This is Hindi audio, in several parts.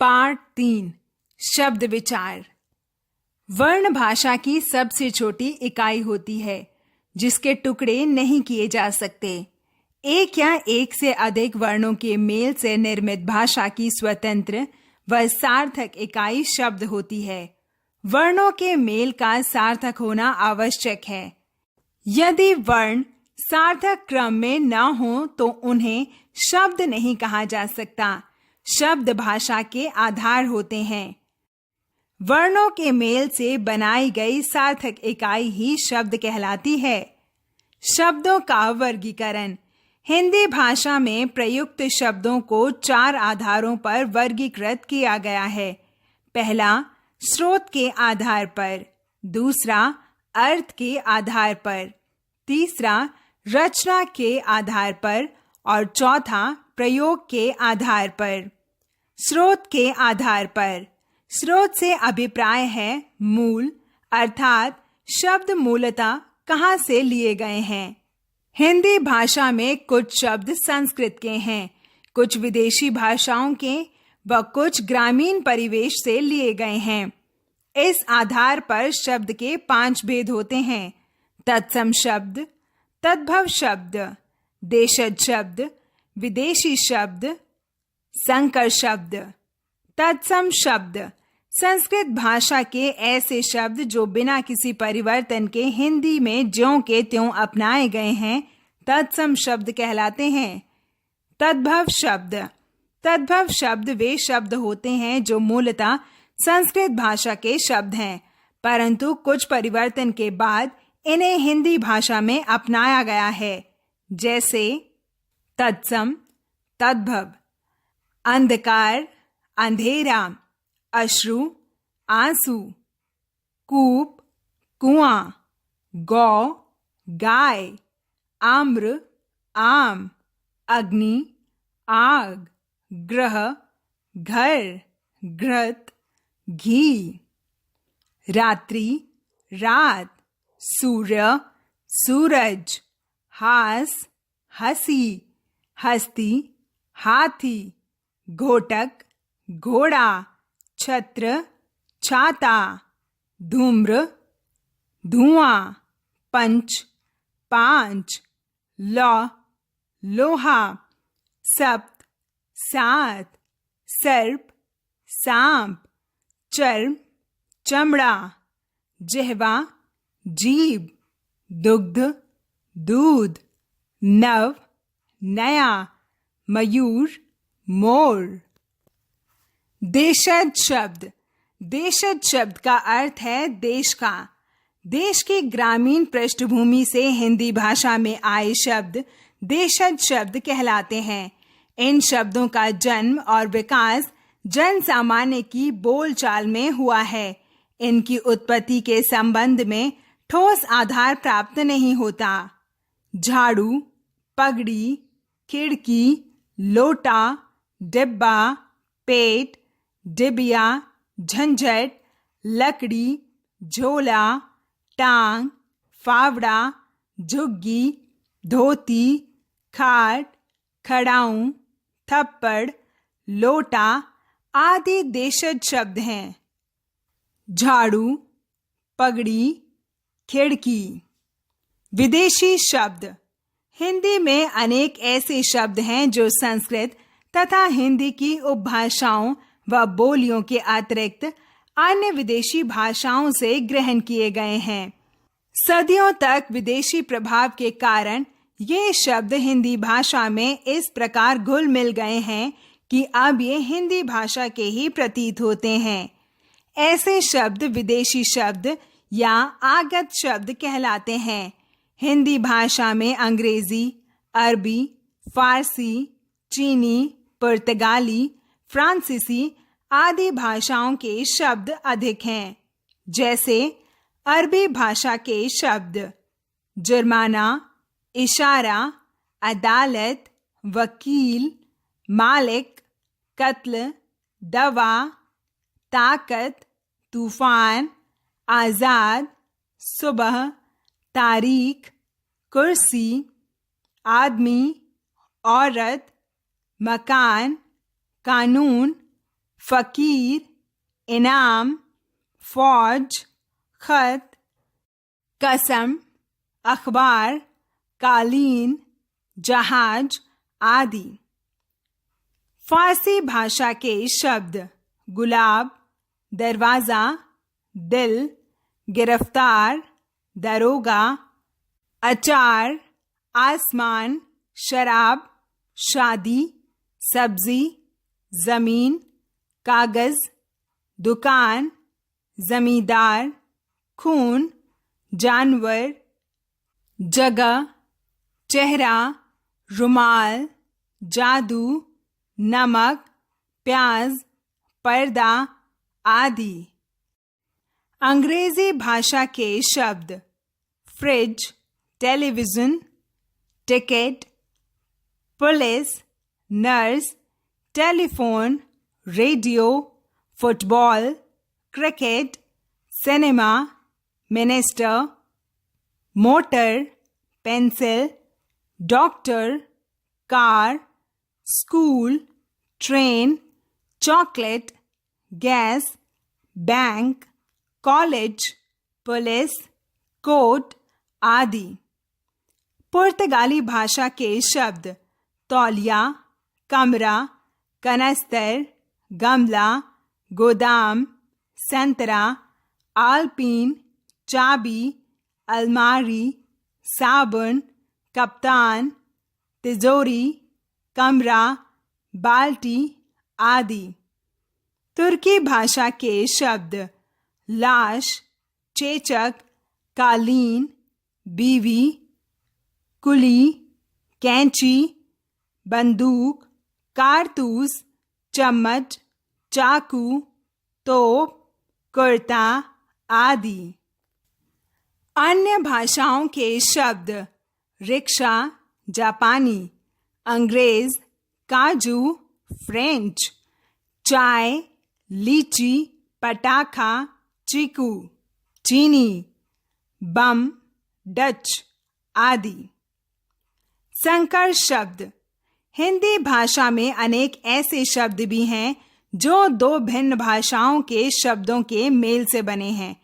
पार्ट 3 शब्द विचार। वर्ण भाषा की सबसे छोटी इकाई होती है जिसके टुकड़े नहीं किए जा सकते। एक या एक से अधिक वर्णों के मेल से निर्मित भाषा की स्वतंत्र व सार्थक इकाई शब्द होती है। वर्णों के मेल का सार्थक होना आवश्यक है। यदि वर्ण सार्थक क्रम में न हो तो उन्हें शब्द नहीं कहा जा सकता। शब्द भाषा के आधार होते हैं। वर्णों के मेल से बनाई गई सार्थक इकाई ही शब्द कहलाती है। शब्दों का वर्गीकरण। हिंदी भाषा में प्रयुक्त शब्दों को 4 आधारों पर वर्गीकृत किया गया है। पहला, स्रोत के आधार पर। दूसरा, अर्थ के आधार पर। तीसरा, रचना के आधार पर। और चौथा, प्रयोग के आधार पर। स्रोत के आधार पर। स्रोत से अभिप्राय है मूल, अर्थात शब्द मूलतः कहाँ से लिए गए हैं। हिंदी भाषा में कुछ शब्द संस्कृत के हैं, कुछ विदेशी भाषाओं के व कुछ ग्रामीण परिवेश से लिए गए हैं। इस आधार पर शब्द के 5 भेद होते हैं: तत्सम शब्द, तद्भव शब्द, देशज शब्द, विदेशी शब्द, संकर शब्द। तत्सम शब्द संस्कृत भाषा के ऐसे शब्द जो बिना किसी परिवर्तन के हिंदी में ज्यों के त्यों अपनाए गए हैं, तत्सम शब्द कहलाते हैं। तद्भव शब्द। तद्भव शब्द वे शब्द होते हैं जो मूलतः संस्कृत भाषा के शब्द हैं, परंतु कुछ परिवर्तन के बाद इन्हें हिंदी भाषा में अपनाया गया है, जैसे तत्सम, तद्भव। अंधकार, अंधेरा, अश्रु, आंसू, कूप, कुआं, गौ, गाय, आम्र, आम, अग्नि, आग, ग्रह, घर, घृत, घी। रात्रि, रात, सूर्य, सूरज, हास, हंसी, हस्ती, हाथी, घोटक, घोड़ा, छत्र, छाता, धूम्र, धुआं, पंच, पांच, लौ, लोहा, सप्त, 7, सर्प, सांप, चर्म, चमड़ा, जिह्वा, जीभ, दुग्ध, दूध, नव, नया, मयूर, मोर। देशज शब्द। देशज शब्द का अर्थ है देश का। देश की ग्रामीण पृष्ठभूमि से हिंदी भाषा में आए शब्द देशज शब्द कहलाते हैं। इन शब्दों का जन्म और विकास जन सामान्य की बोलचाल में हुआ है। इनकी उत्पत्ति के संबंध में ठोस आधार प्राप्त नहीं होता। झाड़ू, पगड़ी, खिड़की, लोटा, डिब्बा, पेट, डिबिया, झंझट, लकड़ी, झोला, टांग, फावड़ा, झुग्गी, धोती, खाट, खड़ाऊं, थप्पड़, लोटा आदि देशज शब्द हैं। झाड़ू, पगड़ी, खिड़की। विदेशी शब्द। हिंदी में अनेक ऐसे शब्द हैं जो संस्कृत तथा हिंदी की उपभाषाओं व बोलियों के अतिरिक्त अन्य विदेशी भाषाओं से ग्रहण किए गए हैं। सदियों तक विदेशी प्रभाव के कारण ये शब्द हिंदी भाषा में इस प्रकार घुल मिल गए हैं कि अब ये हिंदी भाषा के ही प्रतीत होते हैं। ऐसे शब्द विदेशी शब्द या आगत शब्द कहलाते हैं। हिंदी भाषा में अंग्रेजी, अरबी, फारसी, चीनी, पुर्तगाली, फ्रांसीसी आदि भाषाओं के शब्द अधिक हैं। जैसे अरबी भाषा के शब्द जुर्माना, इशारा, अदालत, वकील, मालिक, कत्ल, दवा, ताकत, तूफान, आज़ाद, सुबह, तारीख, कुर्सी, आदमी, औरत, मकान, कानून, फकीर, इनाम, फौज, खत, कसम, अखबार, कालीन, जहाज आदि। फारसी भाषा के शब्द गुलाब, दरवाजा, दिल, गिरफ्तार, दरोगा, अचार, आसमान, शराब, शादी, सब्जी, जमीन, कागज, दुकान, जमींदार, खून, जानवर, जगह, चेहरा, रुमाल, जादू, नमक, प्याज, पर्दा आदि। अंग्रेजी भाषा के शब्द fridge, television, ticket, police, nurse, telephone, radio, football, cricket, cinema, minister, motor, pencil, doctor, car, school, train, chocolate, gas, bank, college, police, court आदि। पुर्तगाली भाषा के शब्द तौलिया, कमरा, कनस्तर, गमला, गोदाम, संतरा, आलपीन, चाबी, अलमारी, साबुन, कप्तान, तिजोरी, कमरा, बाल्टी आदि। तुर्की भाषा के शब्द लाश, चेचक, कालीन, बीवी, कुली, कैंची, बंदूक, कारतूस, चम्मच, चाकू, तोप, कुर्ता आदि। अन्य भाषाओं के शब्द रिक्शा, जापानी, अंग्रेज, काजू, फ्रेंच, चाय, लीची, पटाखा, चीकू, चीनी, बम, डच आदि। संकर शब्द हिंदी भाषा में अनेक ऐसे शब्द भी हैं जो दो भिन्न भाषाओं के शब्दों के मेल से बने हैं।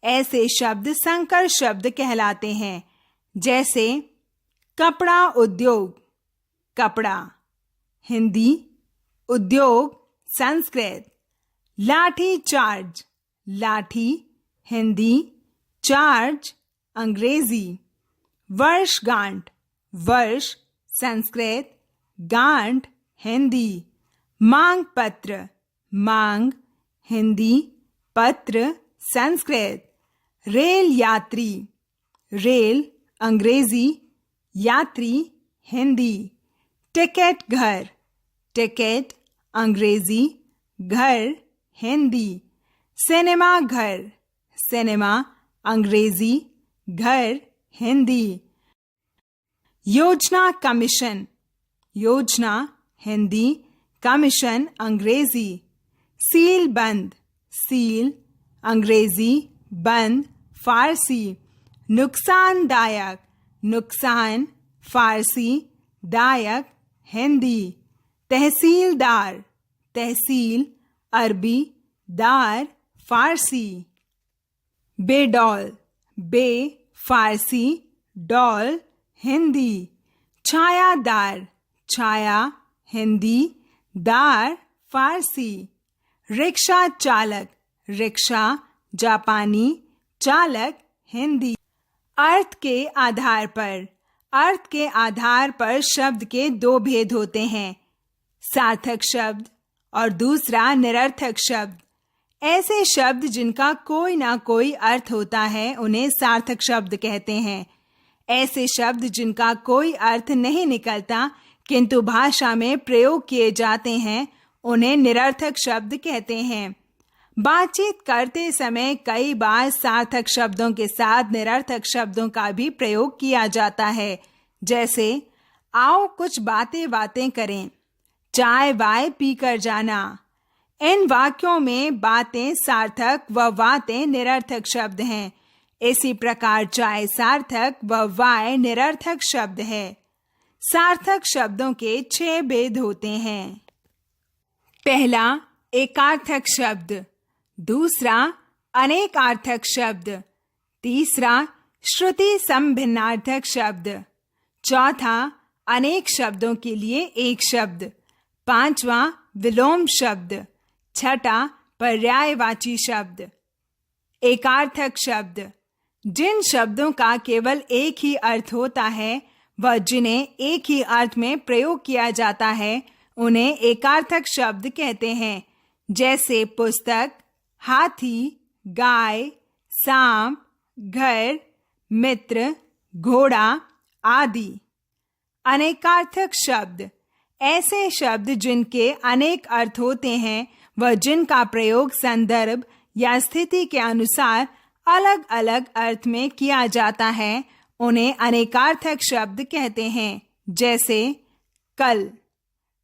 ऐसे शब्द संकर शब्द कहलाते हैं, जैसे कपड़ा उद्योग, कपड़ा हिंदी, उद्योग संस्कृत। लाठी चार्ज, लाठी हिंदी, चार्ज अंग्रेजी। वर्षगांठ, वर्ष संस्कृत, गांठ हिंदी। मांग पत्र, मांग हिंदी, पत्र संस्कृत। रेल यात्री, रेल अंग्रेजी, यात्री हिंदी। टिकट घर, टिकट अंग्रेजी, घर हिंदी। सिनेमा घर, सिनेमा अंग्रेजी, घर हिंदी। योजना कमीशन, योजना हिंदी, कमीशन अंग्रेजी। सील बंद, सील अंग्रेजी, बंद फारसी। नुकसानदायक, नुकसान फारसी, दायक हिंदी। तहसीलदार, तहसील अरबी, दार फारसी। बेडौल, बे फारसी, डौल हिंदी। छायादार, छाया हिंदी, दार फारसी। रिक्शा चालक, रिक्शा जापानी, चालक हिंदी। अर्थ के आधार पर, अर्थ के आधार पर शब्द के दो भेद होते हैं, सार्थक शब्द और दूसरा निरर्थक शब्द। ऐसे शब्द जिनका कोई ना कोई अर्थ होता है उन्हें सार्थक शब्द कहते हैं। ऐसे शब्द जिनका कोई अर्थ नहीं निकलता किंतु भाषा में प्रयोग किए जाते हैं उन्हें निरर्थक शब्द कहते हैं। बातचीत करते समय कई बार सार्थक शब्दों के साथ निरर्थक शब्दों का भी प्रयोग किया जाता है, जैसे आओ कुछ बातें करें, चाय वाय पीकर जाना। इन वाक्यों में बातें सार्थक व वातें निरर्थक शब्द हैं। इसी प्रकार चाय सार्थक व वाय निरर्थक शब्द है। सार्थक शब्दों के 6 भेद होते हैं। पहला, एकार्थक शब्द, दूसरा अनेकार्थक शब्द, तीसरा श्रुति संभिन्नार्थक शब्द, चौथा अनेक शब्दों के लिए एक शब्द, पांचवा विलोम शब्द, छठा पर्यायवाची शब्द। एकार्थक शब्द, जिन शब्दों का केवल एक ही अर्थ होता है व जिन्हें एक ही अर्थ में प्रयोग किया जाता है उन्हें एकार्थक शब्द कहते हैं, जैसे पुस्तक, हाथी, गाय, सांप, घर, मित्र, घोड़ा आदि। अनेकार्थक शब्द, ऐसे शब्द जिनके अनेक अर्थ होते हैं व जिनका प्रयोग संदर्भ या स्थिति के अनुसार अलग अलग अर्थ में किया जाता है उन्हें अनेकार्थक शब्द कहते हैं, जैसे कल,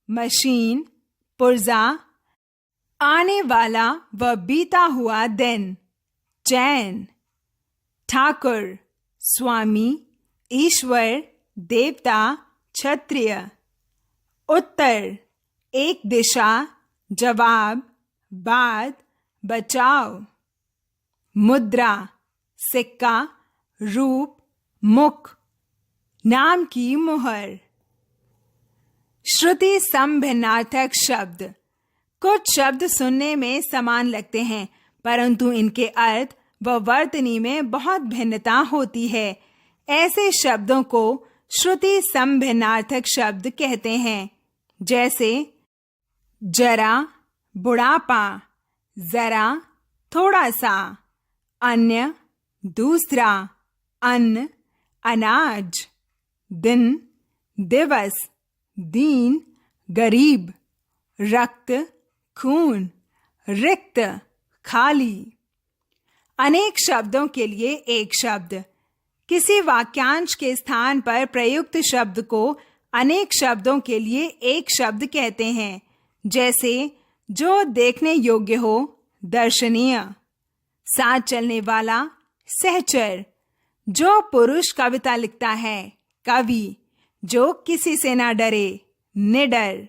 मशीन, पुर्जा, आने वाला व बीता हुआ दिन, चैन, ठाकुर, स्वामी, ईश्वर, देवता, क्षत्रिय। उत्तर, एक दिशा, जवाब, बात, बचाव। मुद्रा, सिक्का, रूप, मुख, नाम की मुहर। श्रुति संभिन्नार्थक शब्द, कुछ शब्द सुनने में समान लगते हैं परंतु इनके अर्थ व वर्तनी में बहुत भिन्नता होती है। ऐसे शब्दों को श्रुति संभिन्नार्थक शब्द कहते हैं, जैसे जरा, बुढ़ापा, जरा, थोड़ा सा, अन्य, दूसरा, अन्न, अनाज, दिन, दिवस, दीन, गरीब, रक्त, खून, रिक्त, खाली। अनेक शब्दों के लिए एक शब्द, किसी वाक्यांश के स्थान पर प्रयुक्त शब्द को अनेक शब्दों के लिए एक शब्द कहते हैं, जैसे जो देखने योग्य हो, दर्शनीय, साथ चलने वाला, सहचर, जो पुरुष कविता लिखता है, कवि, जो किसी से ना डरे, निडर।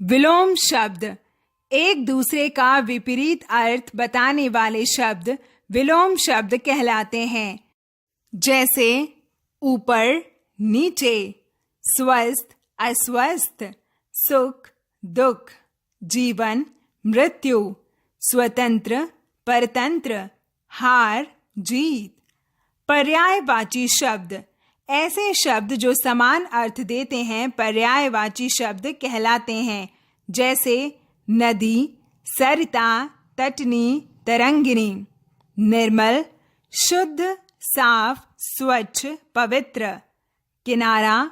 विलोम शब्द, एक दूसरे का विपरीत अर्थ बताने वाले शब्द विलोम शब्द कहलाते हैं, जैसे ऊपर, नीचे, स्वस्थ, अस्वस्थ, सुख, दुख, जीवन, मृत्यु, स्वतंत्र, परतंत्र, हार, जीत। पर्यायवाची शब्द, ऐसे शब्द जो समान अर्थ देते हैं पर्यायवाची शब्द कहलाते हैं, जैसे नदी, सरिता, तटनी, तरंगिणी। निर्मल, शुद्ध, साफ, स्वच्छ, पवित्र। किनारा,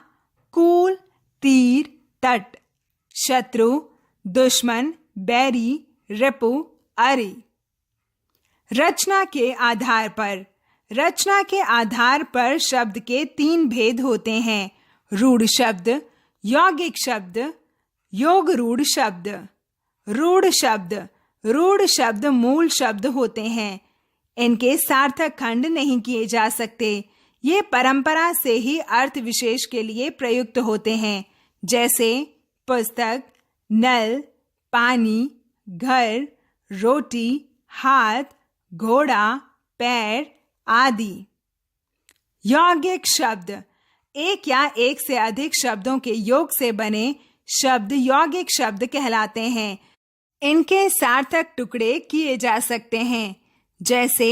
कूल, तीर, तट। शत्रु, दुश्मन, बैरी, रिपु, अरि। रचना के आधार पर, रचना के आधार पर शब्द के तीन भेद होते हैं, रूढ़ शब्द, यौगिक शब्द, योग रूढ़ शब्द। रूढ़ शब्द, रूढ़ शब्द मूल शब्द होते हैं, इनके सार्थक खंड नहीं किए जा सकते। ये परंपरा से ही अर्थ विशेष के लिए प्रयुक्त होते हैं, जैसे पुस्तक, नल, पानी, घर, रोटी, हाथ, घोड़ा, पैर आदि। यौगिक शब्द, एक या एक से अधिक शब्दों के योग से बने शब्द यौगिक शब्द कहलाते हैं। इनके सार्थक टुकड़े किए जा सकते हैं, जैसे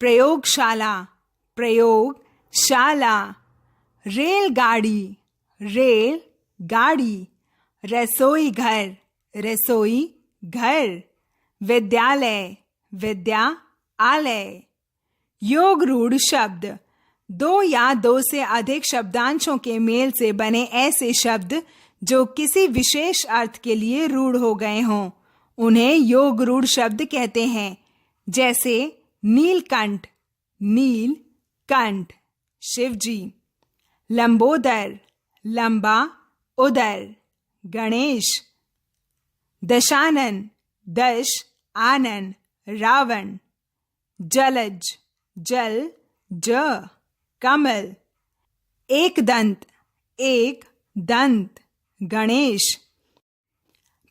प्रयोगशाला, प्रयोगशाला, रेलगाड़ी, रेल गाड़ी, रसोई घर, रसोई घर, विद्यालय, विद्यालय। योग रूढ़ शब्द, दो या दो से अधिक शब्दांशों के मेल से बने ऐसे शब्द जो किसी विशेष अर्थ के लिए रूढ़ हो गए हों, उन्हें योग रूढ़ शब्द कहते हैं, जैसे नीलकंठ, नील कंठ, शिवजी। लंबोदर, लंबा, उदर, गणेश। दशानन, दश, आनन, रावण। जलज, जल, ज, कमल। एक दंत, गणेश।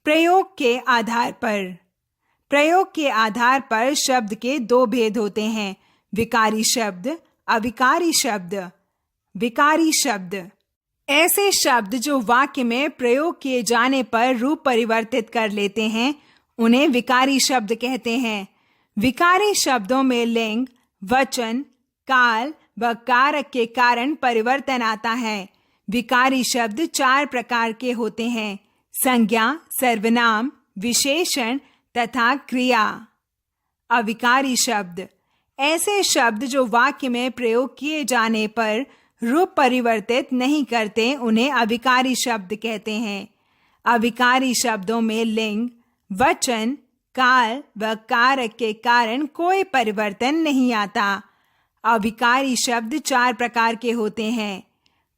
प्रयोग के आधार पर। प्रयोग के आधार पर शब्द के दो भेद होते हैं, विकारी शब्द, अविकारी शब्द। विकारी शब्द ऐसे शब्द जो वाक्य में प्रयोग किए जाने पर रूप परिवर्तित कर लेते हैं, उन्हें विकारी शब्द कहते हैं। विकारी शब्दों में लिंग, वचन, काल व कारक के कारण परिवर्तन आता है। विकारी शब्द 4 प्रकार के होते हैं, संज्ञा, सर्वनाम, विशेषण तथा क्रिया। अविकारी शब्द ऐसे शब्द जो वाक्य में प्रयोग किए जाने पर रूप परिवर्तित नहीं करते, उन्हें अविकारी शब्द कहते हैं। अविकारी शब्दों में लिंग, वचन, काल व कारक के कारण कोई परिवर्तन नहीं आता। अविकारी शब्द 4 प्रकार के होते हैं,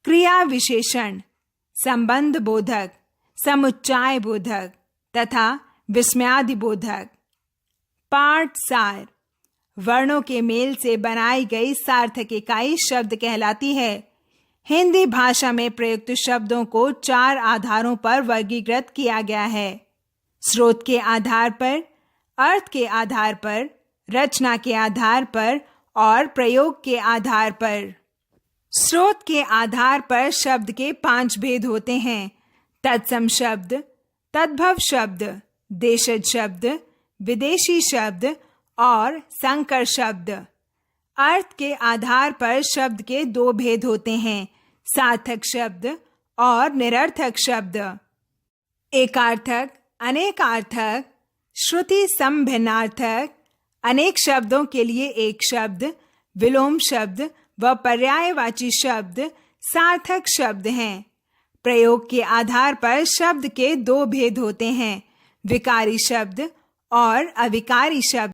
क्रिया विशेषण, संबंध बोधक, समुच्चय बोधक तथा विस्मयादि बोधक। पाठ सार वर्णों के मेल से बनाई गई सार्थक इकाई शब्द कहलाती है। हिंदी भाषा में प्रयुक्त शब्दों को 4 आधारों पर वर्गीकृत किया गया है, स्रोत के आधार पर, अर्थ के आधार पर, रचना के आधार पर और प्रयोग के आधार पर। स्रोत के आधार पर शब्द के 5 भेद होते हैं, तत्सम शब्द, तद्भव शब्द, देशज शब्द, विदेशी शब्द और संकर शब्द। अर्थ के आधार पर शब्द के 2 भेद होते हैं, सार्थक शब्द और निरर्थक शब्द। एकार्थक, अनेकार्थक, श्रुति समभिन्नार्थक। अनेक शब्दों के लिए एक शब्द, विलोम शब्द व पर्यायवाची शब्द सार्थक शब्द हैं। प्रयोग के आधार पर शब्द के 2 भेद होते हैं, विकारी शब्द और अविकारी शब्द।